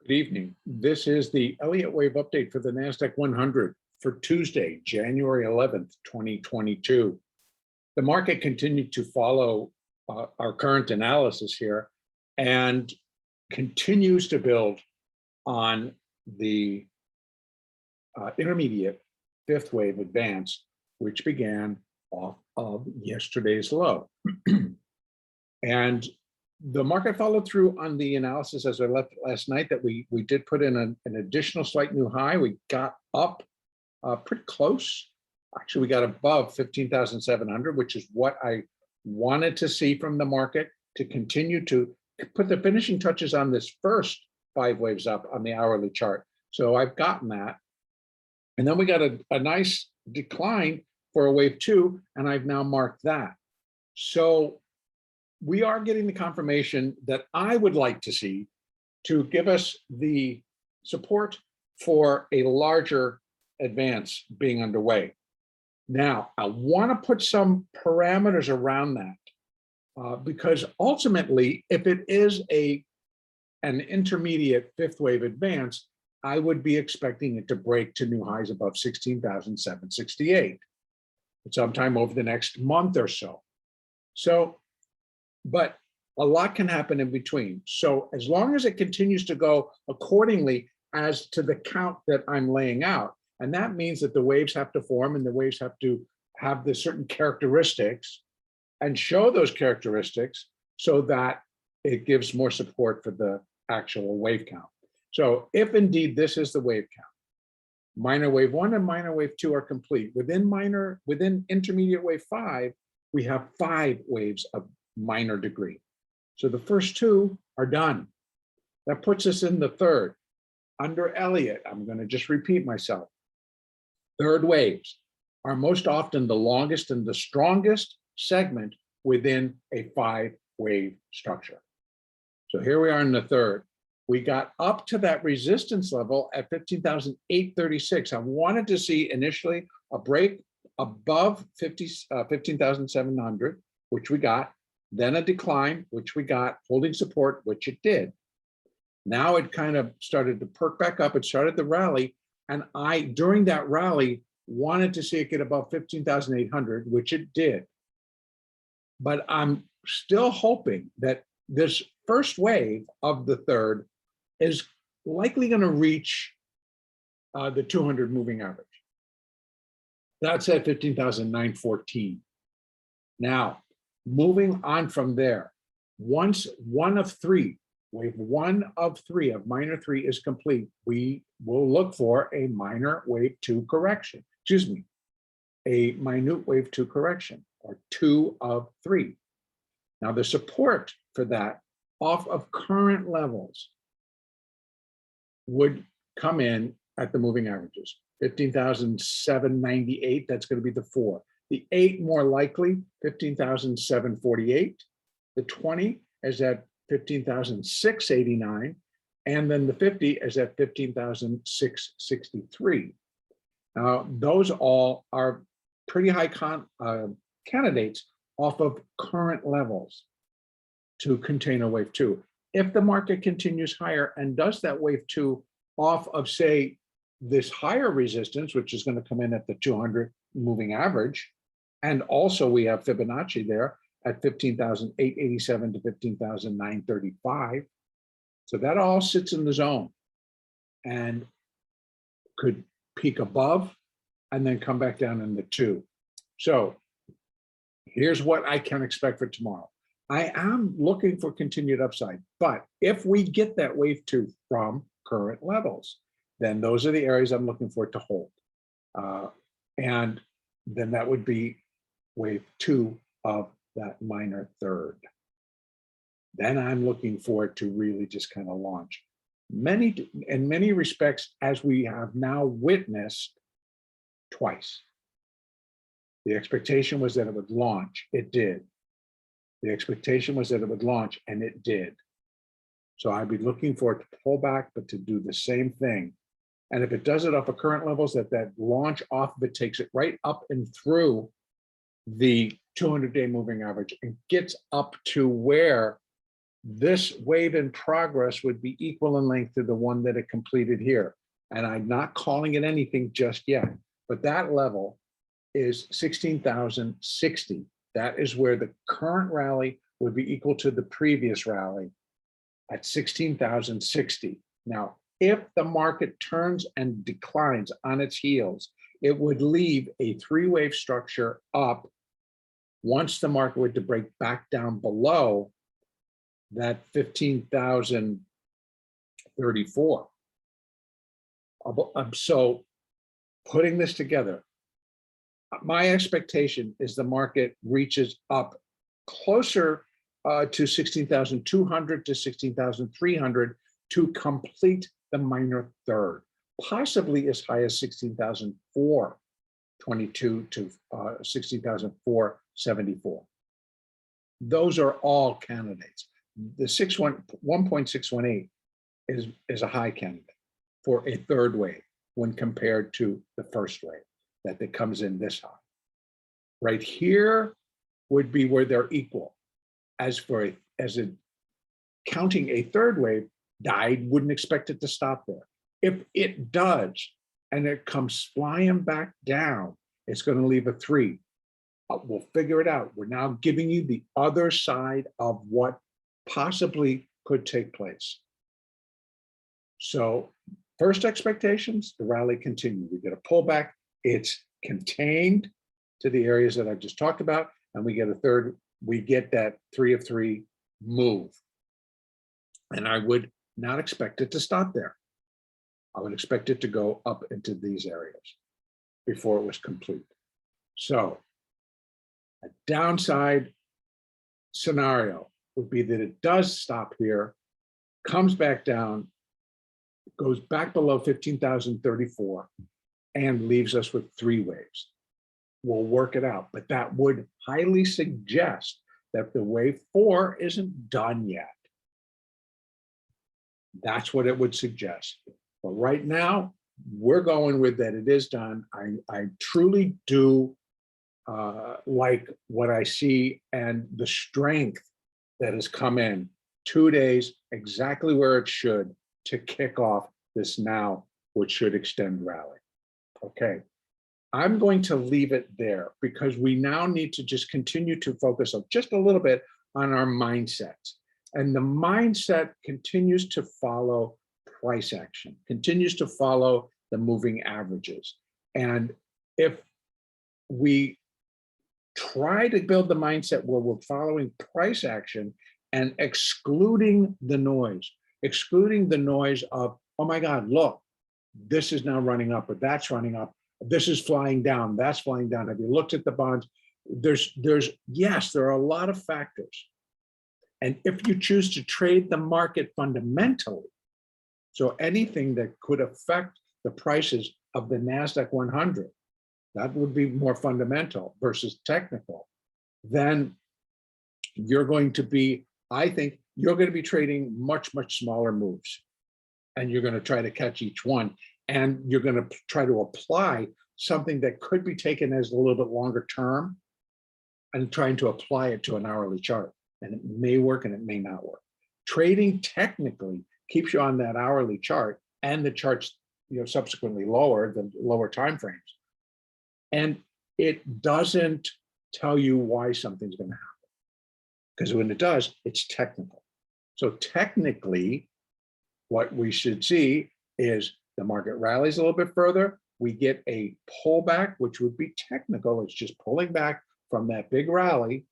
Good evening. This is the Elliott wave update for the NASDAQ 100 for Tuesday, January 11th, 2022. The market continued to follow our current analysis here and continues to build on the intermediate fifth wave advance, which began off of yesterday's low. And the market followed through on the analysis as I left last night that we did put in an additional slight new high. We got up pretty close. Actually, we got above 15,700, which is what I wanted to see from the market to continue to put the finishing touches on this first 5 waves up on the hourly chart. So I've gotten that. And then we got a nice decline for a wave 2, and I've now marked that. So we are getting the confirmation that I would like to see to give us the support for a larger advance being underway. Now, I want to put some parameters around that because ultimately, if it is an intermediate fifth wave advance, I would be expecting it to break to new highs above 16,768 sometime over the next month or so. But a lot can happen in between. So as long as it continues to go accordingly as to the count that I'm laying out, and that means that the waves have to form and the waves have to have the certain characteristics and show those characteristics so that it gives more support for the actual wave count. So if indeed this is the wave count, minor wave 1 and minor wave 2 are complete. Within intermediate wave 5, we have 5 waves of minor degree. So the first 2 are done. That puts us in the third. Under Elliott, I'm going to just repeat myself. Third waves are most often the longest and the strongest segment within a 5-wave structure. So here we are in the third. We got up to that resistance level at 15,836. I wanted to see initially a break above 15,700, which we got, then a decline, which we got, holding support, which it did. Now it kind of started to perk back up. It started the rally. And during that rally, wanted to see it get above 15,800, which it did. But I'm still hoping that this first wave of the third is likely going to reach the 200 moving average. That's at 15,914. Now, moving on from there, once one of 3, wave 1 of 3 of minor 3 is complete, we will look for a minor wave 2 correction. Excuse me, a minute wave 2 correction, or 2 of 3. Now the support for that off of current levels would come in at the moving averages. 15,798, that's going to be the 4. The 8 more likely, 15,748. The 20 is at 15,689. And then the 50 is at 15,663. Now, those all are pretty high candidates off of current levels to contain a wave 2. If the market continues higher and does that wave 2 off of, say, this higher resistance, which is going to come in at the 200 moving average, and also we have Fibonacci there at 15,887 to 15,935. So that all sits in the zone and could peak above and then come back down in the 2. So here's what I can expect for tomorrow. I am looking for continued upside, but if we get that wave 2 from current levels, then those are the areas I'm looking for it to hold. And then that would be wave 2 of that minor third. Then I'm looking for it to really just kind of launch. In many respects, as we have now witnessed twice. The expectation was that it would launch. It did. The expectation was that it would launch, and it did. So I'd be looking for it to pull back, but to do the same thing. And if it does it off of current levels, that launch off of it takes it right up and through the 200-day moving average and gets up to where this wave in progress would be equal in length to the one that it completed here. And I'm not calling it anything just yet, but that level is 16,060. That is where the current rally would be equal to the previous rally at 16,060. Now, if the market turns and declines on its heels, it would leave a three-wave structure up once the market were to break back down below that 15,034. So putting this together, my expectation is the market reaches up closer to 16,200 to 16,300 to complete the minor third, possibly as high as 16,422 to 16,474. Those are all candidates. The 1.618 is a high candidate for a third wave when compared to the first wave that comes in this high. Right here would be where they're equal. As counting a third wave, I wouldn't expect it to stop there. If it does, and it comes flying back down, it's going to leave a 3. We'll figure it out. We're now giving you the other side of what possibly could take place. So first expectations, the rally continues. We get a pullback. It's contained to the areas that I just talked about, and we get a third. We get that 3 of 3 move. And I would not expect it to stop there. I would expect it to go up into these areas before it was complete. So a downside scenario would be that it does stop here, comes back down, goes back below 15,034, and leaves us with 3 waves. We'll work it out, but that would highly suggest that the wave 4 isn't done yet. That's what it would suggest. But right now, we're going with that it is done. I truly do like what I see and the strength that has come in 2 days, exactly where it should, to kick off this now, which should extend rally. Okay, I'm going to leave it there because we now need to just continue to focus on just a little bit on our mindsets. And the mindset continues to follow price action, continues to follow the moving averages. And if we try to build the mindset where we're following price action and excluding the noise of, oh my God, look, this is now running up or that's running up. This is flying down, that's flying down. Have you looked at the bonds? Yes, there are a lot of factors. And if you choose to trade the market fundamentally, so anything that could affect the prices of the NASDAQ 100, that would be more fundamental versus technical, then you're going to be, I think, you're going to be trading much, much smaller moves. And you're going to try to catch each one. And you're going to try to apply something that could be taken as a little bit longer term and trying to apply it to an hourly chart. And it may work and it may not work. Trading technically keeps you on that hourly chart and the charts, subsequently lower, the lower time frames. And it doesn't tell you why something's going to happen. Because when it does, it's technical. So technically, what we should see is the market rallies a little bit further. We get a pullback, which would be technical. It's just pulling back from that big rally.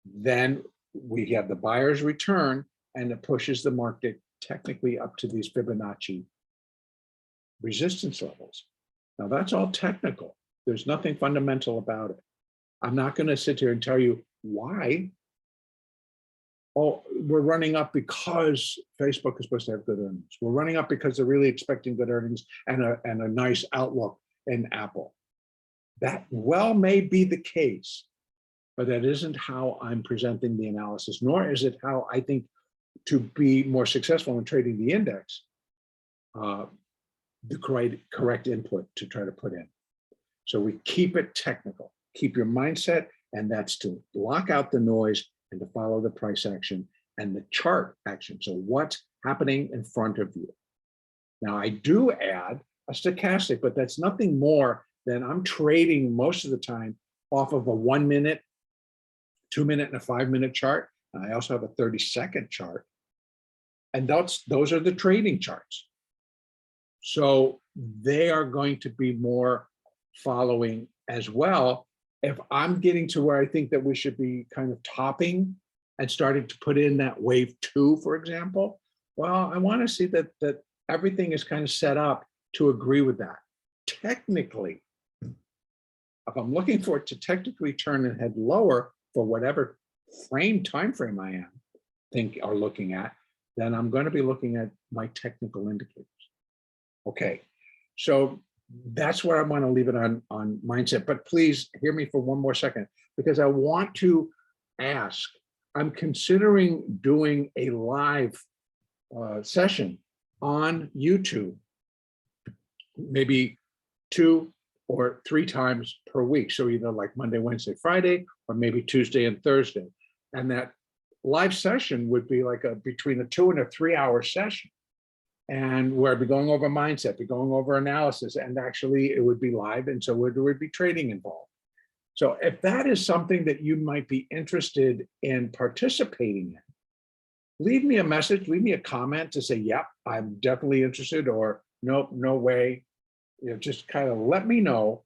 Then we have the buyer's return, and it pushes the market technically up to these Fibonacci resistance levels. Now, that's all technical. There's nothing fundamental about it. I'm not going to sit here and tell you why. Oh, we're running up because Facebook is supposed to have good earnings. We're running up because they're really expecting good earnings and a nice outlook in Apple. That well may be the case, but that isn't how I'm presenting the analysis, nor is it how I think to be more successful in trading the index, the correct input to try to put in. So we keep it technical, keep your mindset, and that's to block out the noise and to follow the price action and the chart action. So what's happening in front of you? Now I do add a stochastic, but that's nothing more than I'm trading most of the time off of a 1 minute, 2 minute, and a 5 minute chart. And I also have a 30-second chart. And those are the trading charts. So they are going to be more following as well. If I'm getting to where I think that we should be kind of topping and starting to put in that wave 2, for example, well, I want to see that everything is kind of set up to agree with that. Technically, if I'm looking for it to technically turn and head lower for whatever time frame I are looking at, then I'm going to be looking at my technical indicators. Okay, so that's where I want to leave it on mindset. But please hear me for one more second, because I want to ask, I'm considering doing a live session on YouTube, maybe 2 or 3 times per week. So either like Monday, Wednesday, Friday, or maybe Tuesday and Thursday. And that live session would be like between a 2 and a 3 hour session. And where I'd be going over mindset, be going over analysis, and actually it would be live. And so there would be trading involved. So if that is something that you might be interested in participating in, leave me a message, leave me a comment to say, yep, I'm definitely interested, or nope, no way. You know, just kind of let me know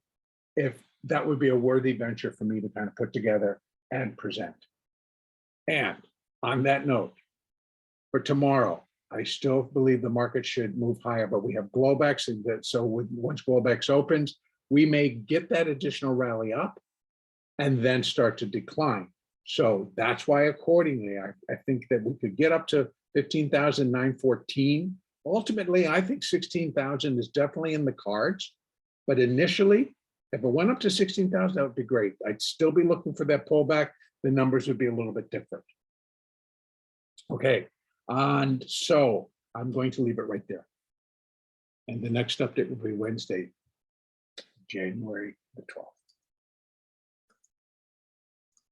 if that would be a worthy venture for me to kind of put together and present. And on that note, for tomorrow, I still believe the market should move higher, but we have Globex, and once Globex opens, we may get that additional rally up and then start to decline. So that's why accordingly, I think that we could get up to 15,914. Ultimately, I think 16,000 is definitely in the cards. But initially, if it went up to 16,000, that would be great. I'd still be looking for that pullback. The numbers would be a little bit different. Okay, and so I'm going to leave it right there. And the next update will be Wednesday, January the 12th.